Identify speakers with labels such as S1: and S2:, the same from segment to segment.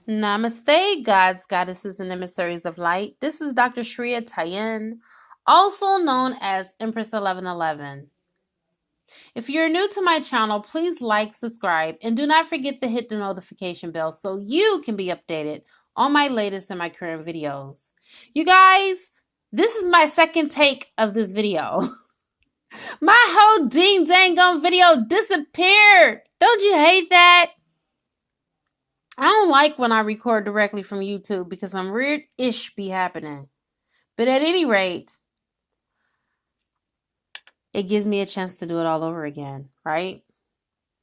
S1: Namaste, gods, goddesses, and emissaries of light. This is Dr. Shreya Tajen, also known as Empress 1111. If you're new to my channel, please like, subscribe, and do not forget to hit the notification bell so you can be updated on my latest and my current videos. You guys, this is my second take of this video. My whole ding dang gum video disappeared. Don't you hate that? I don't like when I record directly from YouTube because some weird-ish be happening. But at any rate, it gives me a chance to do it all over again, right?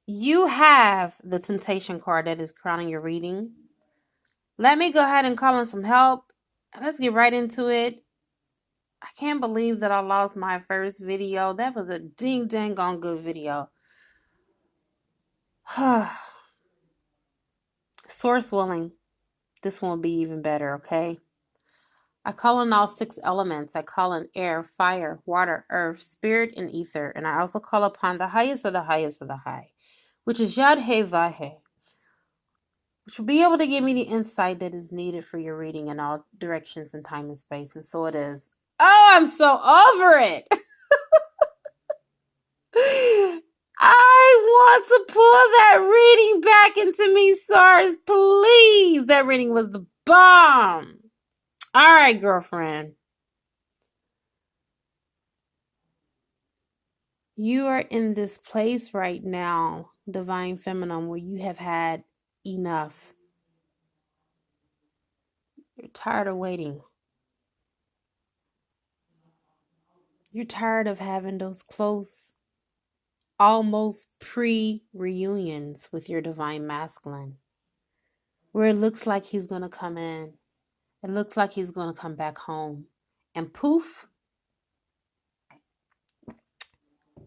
S1: You have the temptation card that is crowning your reading. Let me go ahead and call in some help. Let's get right into it. I can't believe that I lost my first video. That was a ding dang on good video. Source willing, this one will be even better, okay? I call in all 6 elements. I call in air, fire, water, earth, spirit, and ether. And I also call upon the highest of the highest of the high, which is Yad-He Vahe, which will be able to give me the insight that is needed for your reading in all directions and time and space. And so it is. Oh, I'm so over it. I want to pull that reading back into me, Stars. Please. That reading was the bomb. All right, girlfriend. You are in this place right now, Divine Feminine, where you have had enough. You're tired of waiting. You're tired of having those close, almost pre-reunions with your Divine Masculine, where it looks like he's going to come in. It looks like he's going to come back home. And poof,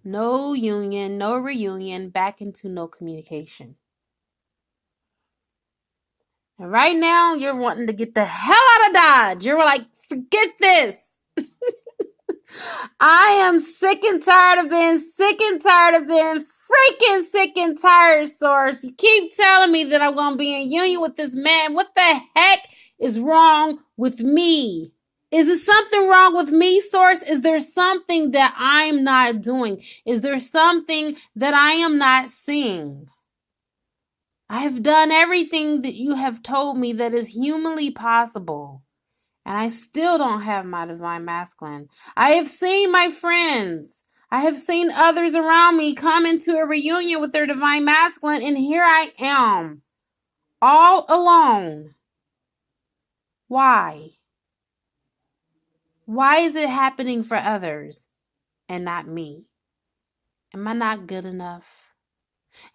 S1: no union, no reunion, back into no communication. And right now, you're wanting to get the hell out of Dodge. You're like, forget this. I am sick and tired of being freaking sick and tired, Source. You keep telling me that I'm going to be in union with this man. What the heck is wrong with me? Is there something wrong with me, Source? Is there something that I'm not doing? Is there something that I am not seeing? I have done everything that you have told me that is humanly possible. And I still don't have my Divine Masculine. I have seen my friends. I have seen others around me come into a reunion with their Divine Masculine. And here I am, all alone. Why? Why is it happening for others and not me? Am I not good enough?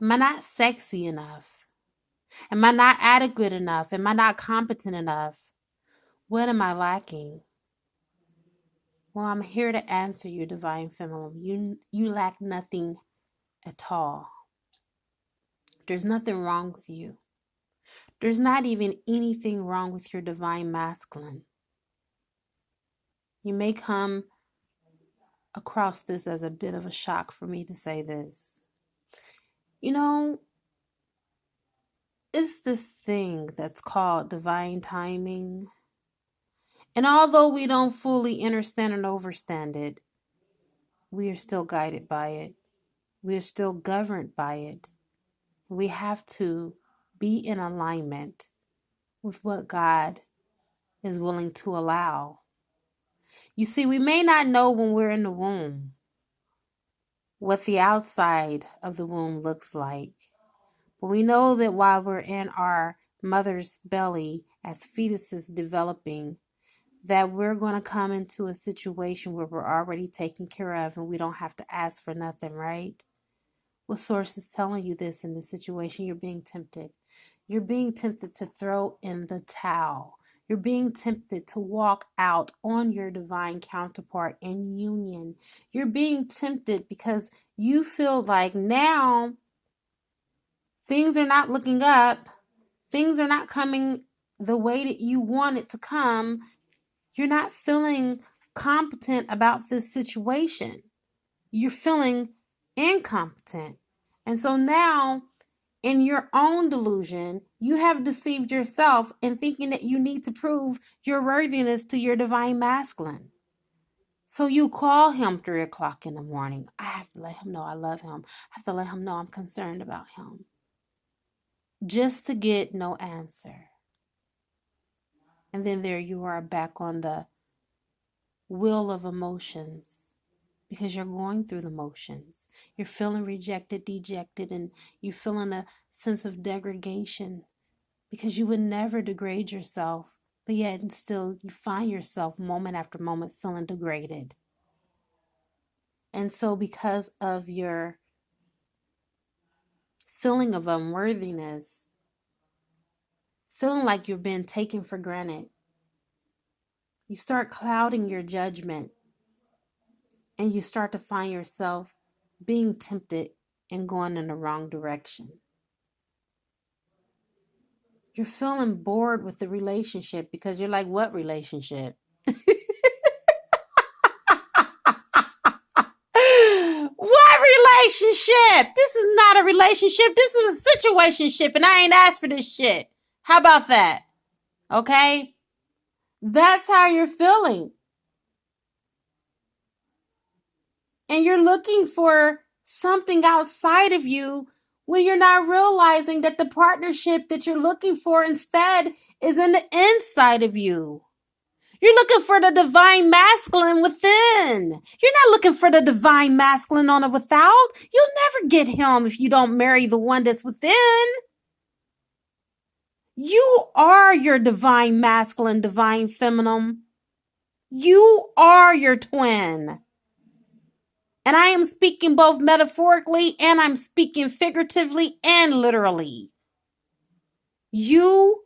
S1: Am I not sexy enough? Am I not adequate enough? Am I not competent enough? What am I lacking? Well, I'm here to answer you, Divine Feminine. You lack nothing at all. There's nothing wrong with you. There's not even anything wrong with your Divine Masculine. You may come across this as a bit of a shock for me to say this. You know, it's this thing that's called divine timing. And although we don't fully understand and understand it, we are still guided by it. We are still governed by it. We have to be in alignment with what God is willing to allow. You see, we may not know when we're in the womb what the outside of the womb looks like. But we know that while we're in our mother's belly as fetuses developing, that we're going to come into a situation where we're already taken care of and we don't have to ask for nothing, right? Well, Source is telling you this in this situation. You're being tempted. You're being tempted to throw in the towel. You're being tempted to walk out on your divine counterpart in union. You're being tempted because you feel like now things are not looking up. Things are not coming the way that you want it to come. You're not feeling competent about this situation. You're feeling incompetent. And so now in your own delusion, you have deceived yourself in thinking that you need to prove your worthiness to your divine masculine. So you call him 3 o'clock in the morning. I have to let him know I love him. I have to let him know I'm concerned about him. Just to get no answer. And then there you are back on the wheel of emotions because you're going through the motions. You're feeling rejected, dejected, and you're feeling a sense of degradation because you would never degrade yourself, but yet and still you find yourself moment after moment feeling degraded. And so because of your feeling of unworthiness, feeling like you've been taken for granted, you start clouding your judgment and you start to find yourself being tempted and going in the wrong direction. You're feeling bored with the relationship because you're like, what relationship? What relationship? This is not a relationship. This is a situationship, and I ain't asked for this shit. How about that? Okay? That's how you're feeling. And you're looking for something outside of you when you're not realizing that the partnership that you're looking for instead is in the inside of you. You're looking for the divine masculine within. You're not looking for the divine masculine on the without. You'll never get him if you don't marry the one that's within. You are your divine masculine, divine feminine. You are your twin. And I am speaking both metaphorically and I'm speaking figuratively and literally. You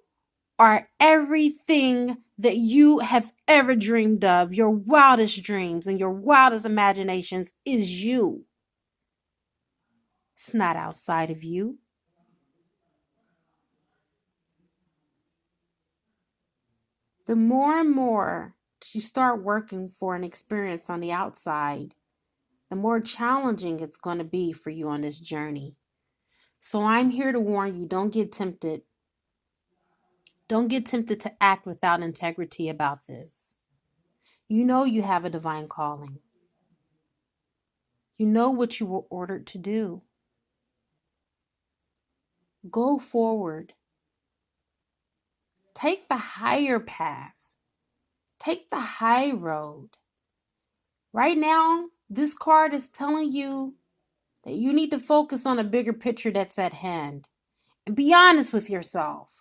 S1: are everything that you have ever dreamed of. Your wildest dreams and your wildest imaginations is you. It's not outside of you. The more and more you start working for an experience on the outside, the more challenging it's going to be for you on this journey. So I'm here to warn you, don't get tempted. Don't get tempted to act without integrity about this. You know you have a divine calling. You know what you were ordered to do. Go forward. Take the higher path. Take the high road. Right now, this card is telling you that you need to focus on a bigger picture that's at hand. And be honest with yourself.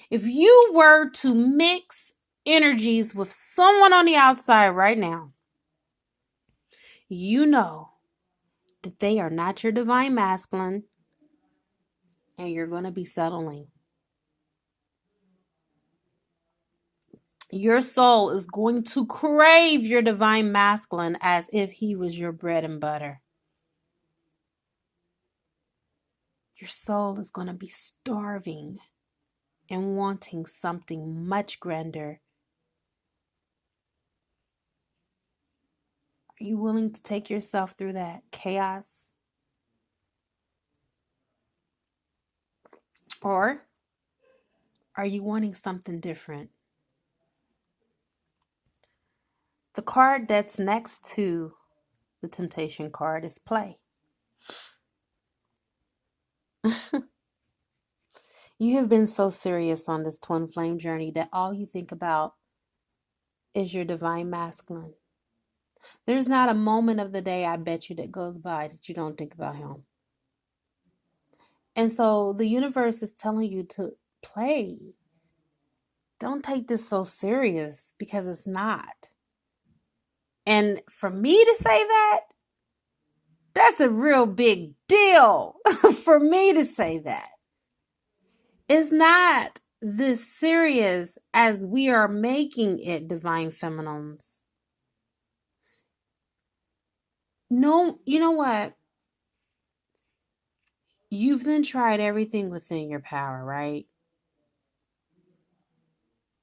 S1: If you were to mix energies with someone on the outside right now, you know that they are not your divine masculine and you're going to be settling. Your soul is going to crave your divine masculine as if he was your bread and butter. Your soul is going to be starving and wanting something much grander. Are you willing to take yourself through that chaos? Or are you wanting something different? The card that's next to the temptation card is play. You have been so serious on this twin flame journey that all you think about is your divine masculine. There's not a moment of the day, I bet you, that goes by that you don't think about him. And so the universe is telling you to play. Don't take this so serious because it's not. And for me to say that, that's a real big deal for me to say that. It's not this serious as we are making it, divine feminines. No, you know what? You've then tried everything within your power, right?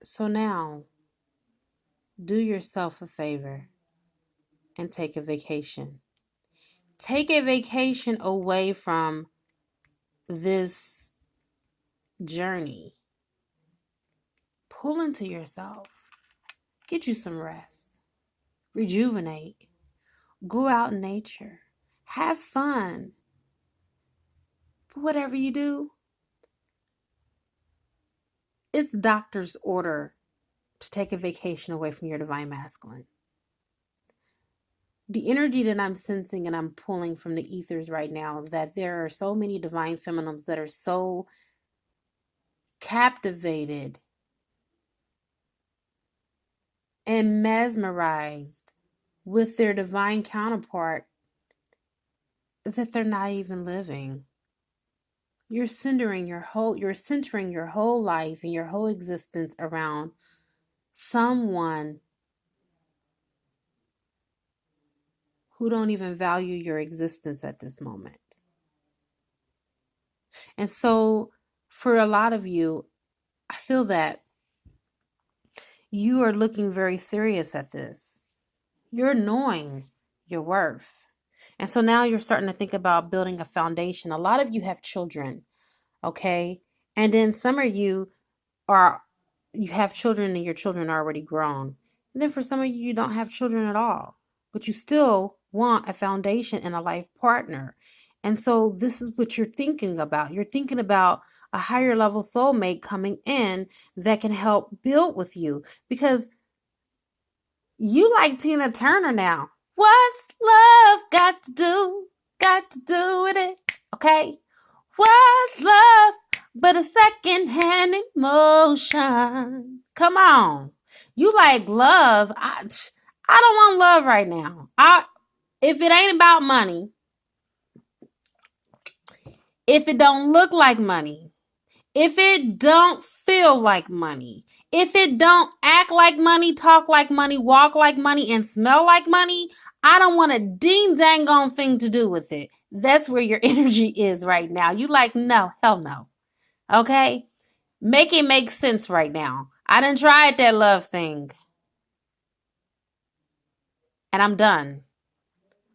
S1: So now, do yourself a favor and take a vacation. Take a vacation away from this journey. Pull into yourself. Get you some rest. Rejuvenate. Go out in nature. Have fun. But whatever you do, it's doctor's order to take a vacation away from your divine masculine. The energy that I'm sensing and I'm pulling from the ethers right now is that there are so many divine feminines that are so captivated and mesmerized with their divine counterpart that they're not even living. You're centering your whole life and your whole existence around someone who don't even value your existence at this moment. And so for a lot of you, I feel that you are looking very serious at this. You're knowing your worth. And so now you're starting to think about building a foundation. A lot of you have children, okay? And then some of you have children and your children are already grown. And then for some of you, you don't have children at all, but you still want a foundation and a life partner. And so this is what you're thinking about. You're thinking about a higher level soulmate coming in that can help build with you, because you like Tina Turner now. What's love got to do with it? Okay. What's love but a second-hand emotion? Come on. You like love. I don't want love right now. If it ain't about money, if it don't look like money, if it don't feel like money, if it don't act like money, talk like money, walk like money, and smell like money, I don't want a ding dang on thing to do with it. That's where your energy is right now. You like, no, hell no. Okay? Make it make sense right now. I done tried that love thing. And I'm done.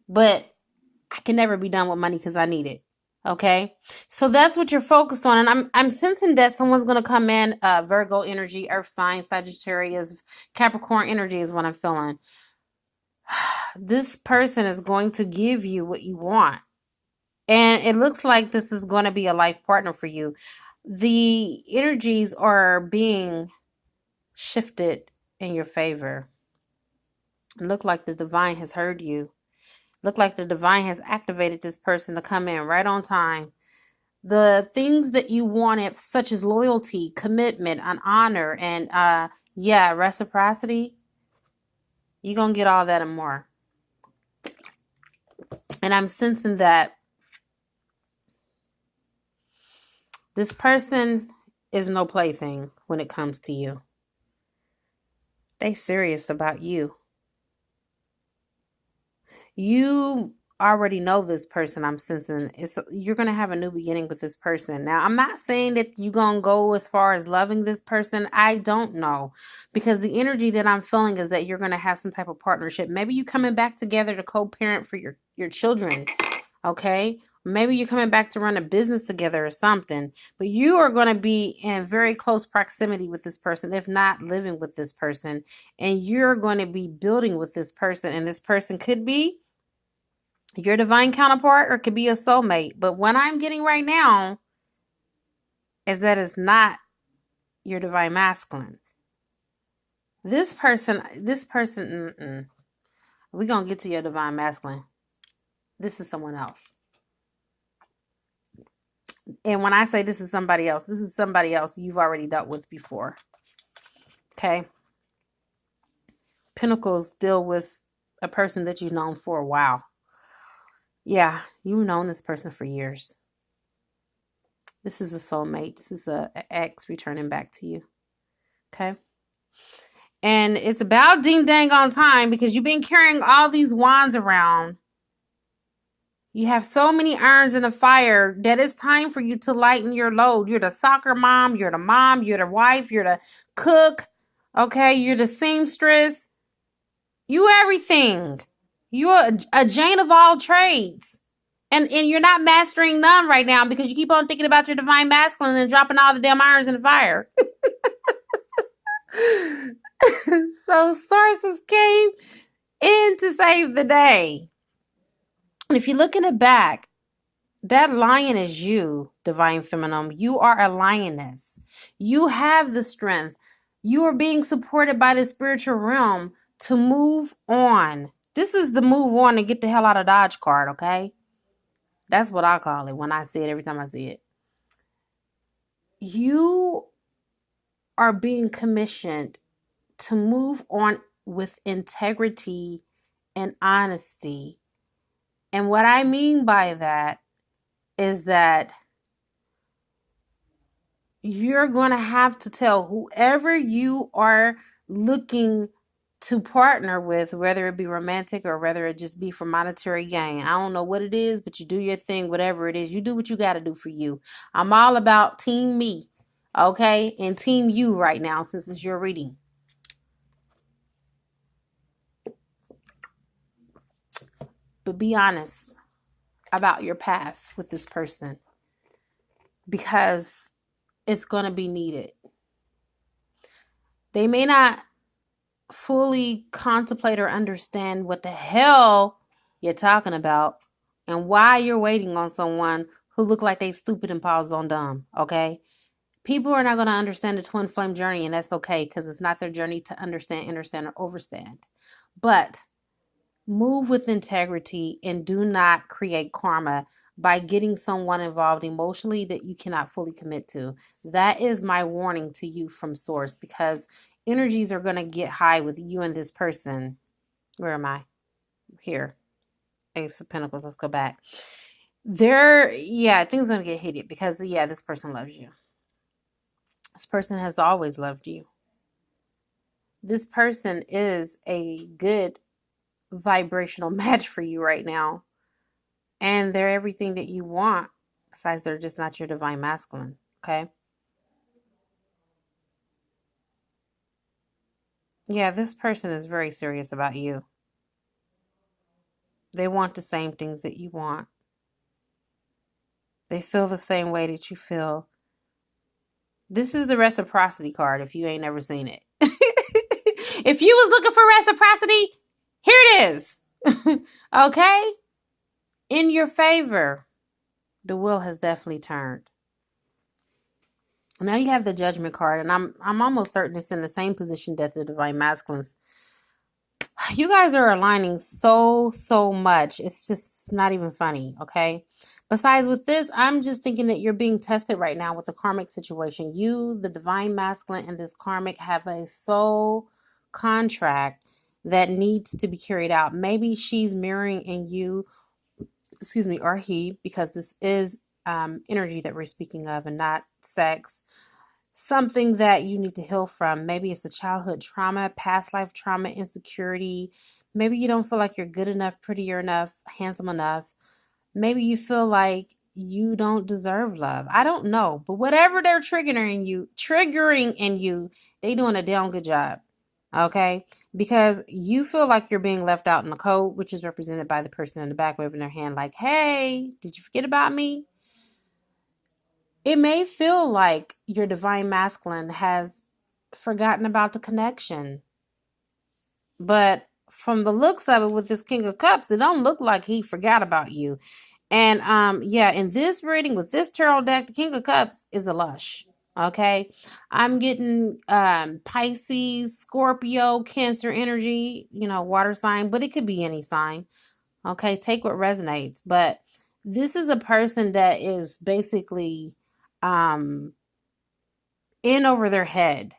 S1: But I can never be done with money because I need it. Okay? So that's what you're focused on. And I'm sensing that someone's going to come in, Virgo energy, Earth sign, Sagittarius, Capricorn energy is what I'm feeling. This person is going to give you what you want. And it looks like this is going to be a life partner for you. The energies are being shifted in your favor. It look like the divine has heard you. Look like the divine has activated this person to come in right on time. The things that you wanted, such as loyalty, commitment, and honor, and reciprocity, you're going to get all that and more. And I'm sensing that this person is no plaything when it comes to you. They serious about you. You already know this person. I'm sensing you're going to have a new beginning with this person. Now, I'm not saying that you're going to go as far as loving this person. I don't know, because the energy that I'm feeling is that you're going to have some type of partnership. Maybe you coming back together to co-parent for your children. Okay. Maybe you're coming back to run a business together or something, but you are going to be in very close proximity with this person, if not living with this person, and you're going to be building with this person. And this person could be your divine counterpart or it could be a soulmate. But what I'm getting right now is that it's not your divine masculine. This person, we're going to get to your divine masculine. This is someone else. And when I say this is somebody else you've already dealt with before. Okay. Pentacles deal with a person that you've known for a while. Yeah, you've known this person for years. This is a soulmate. This is an ex returning back to you. Okay. And it's about ding dang on time, because you've been carrying all these wands around. You have so many irons in the fire that it's time for you to lighten your load. You're the soccer mom. You're the mom. You're the wife. You're the cook. Okay. You're the seamstress. You everything. You're a Jane of all trades. And you're not mastering none right now because you keep on thinking about your divine masculine and dropping all the damn irons in the fire. So sources came in to save the day. And if you look in the back, that lion is you, divine feminine. You are a lioness. You have the strength. You are being supported by the spiritual realm to move on. This is the move on and get the hell out of Dodge card, okay? That's what I call it when I see it, every time I see it. You are being commissioned to move on with integrity and honesty. And what I mean by that is that you're going to have to tell whoever you are looking to partner with, whether it be romantic or whether it just be for monetary gain. I don't know what it is, but you do your thing, whatever it is. You do what you got to do for you. I'm all about team me, okay? And team you right now, since it's your reading. But be honest about your path with this person, because it's going to be needed. They may not fully contemplate or understand what the hell you're talking about and why you're waiting on someone who look like they stupid and paused on dumb, okay? People are not going to understand the twin flame journey, and that's okay, because it's not their journey to understand, or overstand. But move with integrity and do not create karma by getting someone involved emotionally that you cannot fully commit to. That is my warning to you from source, because energies are going to get high with you and this person. Where am I? Here. Ace of Pentacles. Let's go back. Things are going to get heated because, this person loves you. This person has always loved you. This person is a good vibrational match for you right now. And they're everything that you want. Besides, they're just not your divine masculine. Okay? Yeah, this person is very serious about you. They want the same things that you want. They feel the same way that you feel. This is the reciprocity card if you ain't never seen it. If you was looking for reciprocity, here it is. Okay? In your favor. The wheel has definitely turned. Now you have the Judgment card, and I'm almost certain it's in the same position that the Divine Masculines. You guys are aligning so much. It's just not even funny, okay? Besides, with this, I'm just thinking that you're being tested right now with the karmic situation. You, the Divine Masculine, and this karmic have a soul contract that needs to be carried out. Maybe she's mirroring in you, or he, because this is energy that we're speaking of and not sex. Something that you need to heal from. Maybe it's a childhood trauma, past life trauma, insecurity. Maybe you don't feel like you're good enough, prettier enough, handsome enough. Maybe you feel like you don't deserve love. I don't know. But whatever they're triggering in you, they doing a damn good job. Okay? Because you feel like you're being left out in the cold, which is represented by the person in the back waving their hand like, hey, did you forget about me? It may feel like your divine masculine has forgotten about the connection. But from the looks of it with this King of Cups, it don't look like he forgot about you. And in this reading with this tarot deck, the King of Cups is a lush. Okay. I'm getting Pisces, Scorpio, Cancer energy, water sign, but it could be any sign. Okay. Take what resonates. But this is a person that is basically in over their head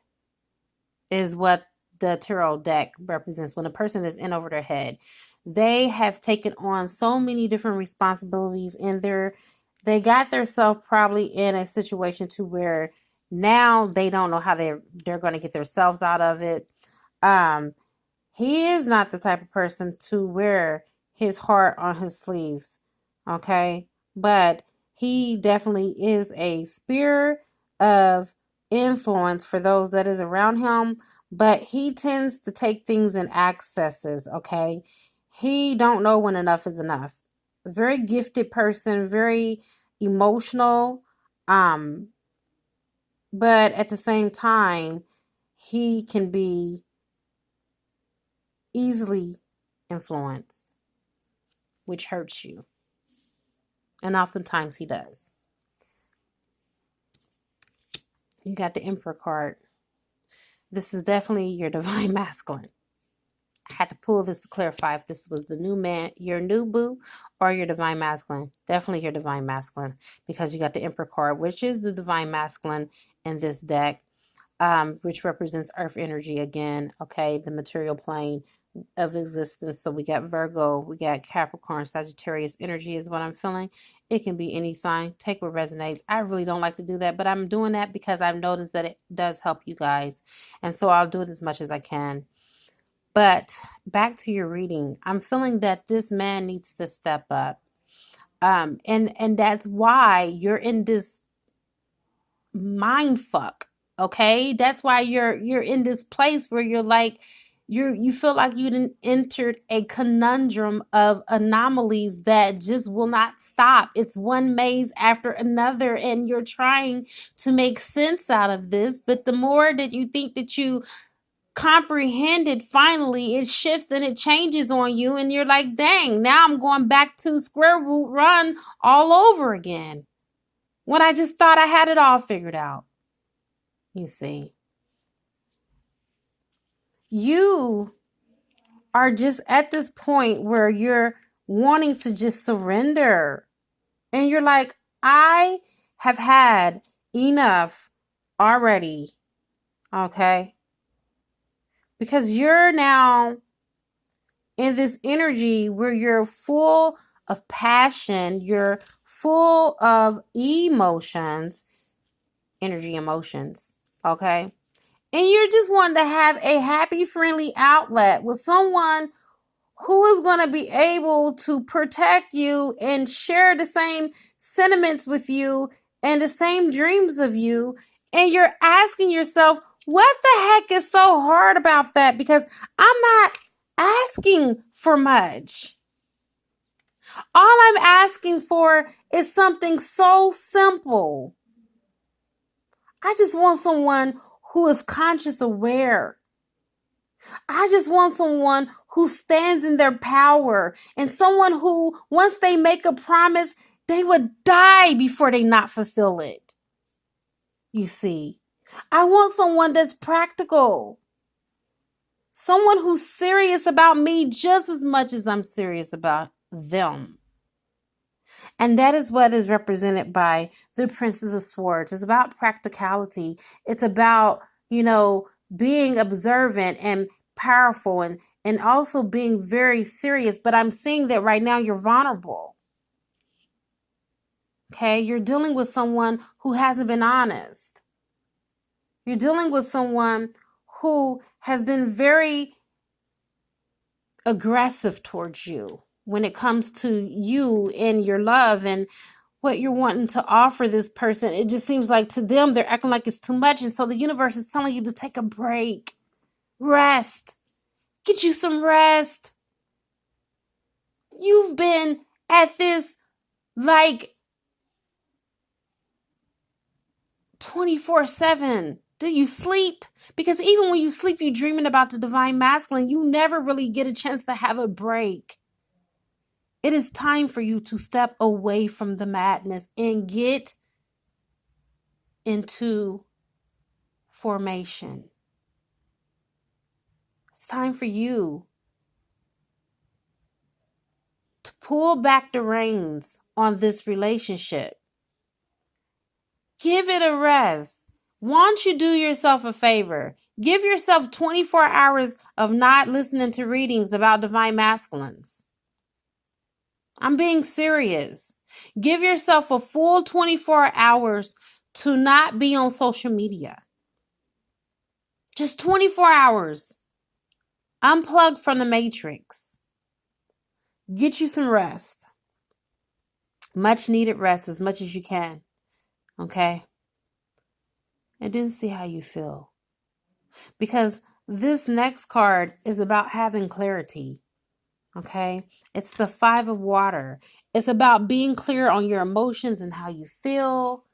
S1: is what the tarot deck represents. When a person is in over their head, they have taken on so many different responsibilities, and they got themselves probably in a situation to where now they don't know how they're going to get themselves out of it. He is not the type of person to wear his heart on his sleeves. Okay. But he definitely is a sphere of influence for those that is around him, but he tends to take things in accesses. Okay. He don't know when enough is enough. very gifted person, very emotional. But at the same time, he can be easily influenced, which hurts you. And oftentimes he does. You got the Emperor card. This is definitely your divine masculine. I had to pull this to clarify if this was the new man, your new boo, or your divine masculine. Definitely your divine masculine, because you got the Emperor card, which is the divine masculine in this deck, which represents earth energy again, okay, the material plane of existence. So we got Virgo, we got Capricorn, Sagittarius energy is what I'm feeling. It can be any sign. Take what resonates. I really don't like to do that, but I'm doing that because I've noticed that it does help you guys. And so I'll do it as much as I can. But back to your reading, I'm feeling that this man needs to step up. And that's why you're in this mind fuck. Okay, that's why you're in this place where you're like, you feel like you entered a conundrum of anomalies that just will not stop. It's one maze after another, and you're trying to make sense out of this. But the more that you think that you comprehended, finally it shifts and it changes on you, and you're like, dang, now I'm going back to square root run all over again, when I just thought I had it all figured out. You see, you are just at this point where you're wanting to just surrender, and you're like, I have had enough already. Okay, because you're now in this energy where you're full of passion, you're full of emotions, emotions, okay? And you're just wanting to have a happy, friendly outlet with someone who is going to be able to protect you and share the same sentiments with you and the same dreams of you. And you're asking yourself, what the heck is so hard about that? Because I'm not asking for much. All I'm asking for is something so simple. I just want someone who is conscious aware. I just want someone who stands in their power, and someone who, once they make a promise, they would die before they not fulfill it. You see, I want someone that's practical. Someone who's serious about me just as much as I'm serious about them. And that is what is represented by the Princess of Swords. It's about practicality. It's about, being observant and powerful, and also being very serious. But I'm seeing that right now you're vulnerable. Okay, you're dealing with someone who hasn't been honest. You're dealing with someone who has been very aggressive towards you when it comes to you and your love and what you're wanting to offer this person. It just seems like to them, they're acting like it's too much. And so the universe is telling you to take a break, rest, get you some rest. You've been at this like 24/7. Do you sleep? Because even when you sleep, you're dreaming about the divine masculine. You never really get a chance to have a break. It is time for you to step away from the madness and get into formation. It's time for you to pull back the reins on this relationship. Give it a rest. Won't you do yourself a favor? Give yourself 24 hours of not listening to readings about divine masculines. I'm being serious. Give yourself a full 24 hours to not be on social media. Just 24 hours. Unplug from the matrix. Get you some rest. Much needed rest, as much as you can. Okay? And then see how you feel. Because this next card is about having clarity. Okay. It's the 5 of water. It's about being clear on your emotions and how you feel.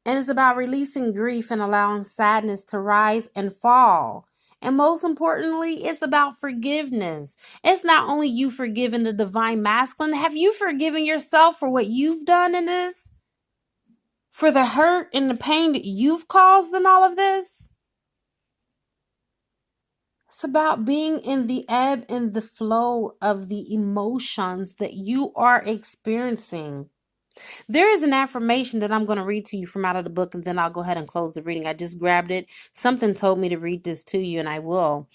S1: And it's about releasing grief and allowing sadness to rise and fall. And most importantly, it's about forgiveness. It's not only you forgiving the divine masculine. Have you forgiven yourself for what you've done in this? For the hurt and the pain that you've caused in all of this? It's about being in the ebb and the flow of the emotions that you are experiencing. There is an affirmation that I'm going to read to you from out of the book, and then I'll go ahead and close the reading. I just grabbed it. Something told me to read this to you, and I will.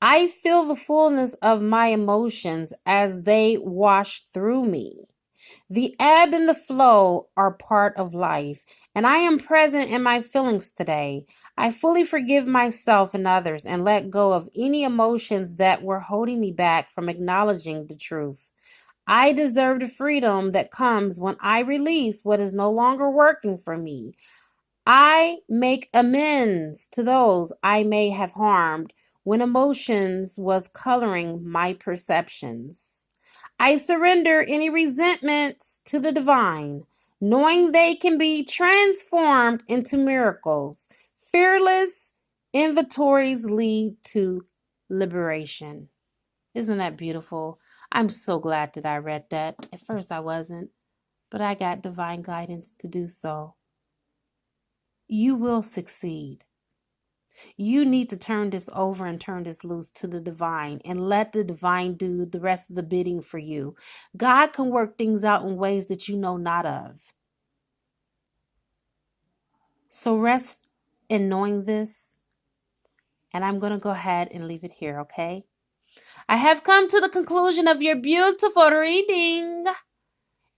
S1: I feel the fullness of my emotions as they wash through me. The ebb and the flow are part of life, and I am present in my feelings today. I fully forgive myself and others and let go of any emotions that were holding me back from acknowledging the truth. I deserve the freedom that comes when I release what is no longer working for me. I make amends to those I may have harmed when emotions was coloring my perceptions. I surrender any resentments to the divine, knowing they can be transformed into miracles. Fearless inventories lead to liberation. Isn't that beautiful? I'm so glad that I read that. At first I wasn't, but I got divine guidance to do so. You will succeed. You need to turn this over and turn this loose to the divine and let the divine do the rest of the bidding for you. God can work things out in ways that you know not of. So rest in knowing this, and I'm going to go ahead and leave it here, okay? I have come to the conclusion of your beautiful reading.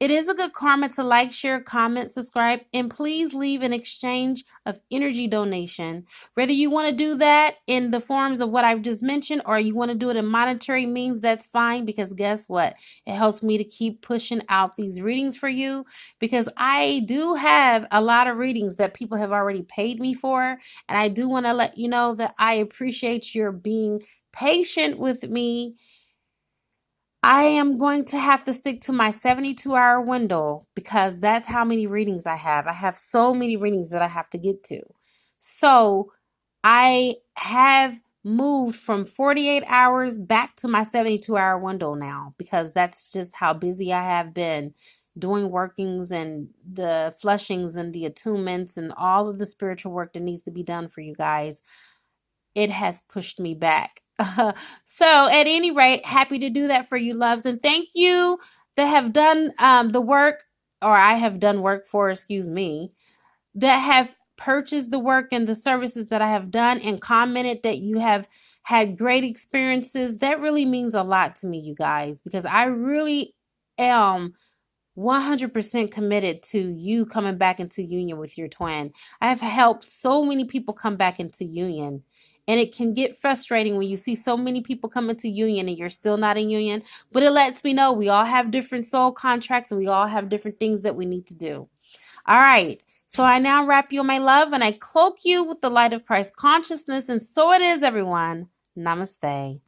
S1: It is a good karma to like, share, comment, subscribe, and please leave an exchange of energy donation. Whether you want to do that in the forms of what I've just mentioned or you want to do it in monetary means, that's fine, because guess what? It helps me to keep pushing out these readings for you, because I do have a lot of readings that people have already paid me for, and I do want to let you know that I appreciate your being patient with me. I am going to have to stick to my 72-hour window because that's how many readings I have. I have so many readings that I have to get to. So I have moved from 48 hours back to my 72-hour window now, because that's just how busy I have been doing workings and the flushings and the attunements and all of the spiritual work that needs to be done for you guys. It has pushed me back. So at any rate, happy to do that for you, loves. And thank you that have done the work, or I have done work for, excuse me, that have purchased the work and the services that I have done and commented that you have had great experiences. That really means a lot to me, you guys, because I really am 100% committed to you coming back into union with your twin. I have helped so many people come back into union. And it can get frustrating when you see so many people come into union and you're still not in union. But it lets me know we all have different soul contracts and we all have different things that we need to do. All right. So I now wrap you in my love and I cloak you with the light of Christ consciousness. And so it is, everyone. Namaste.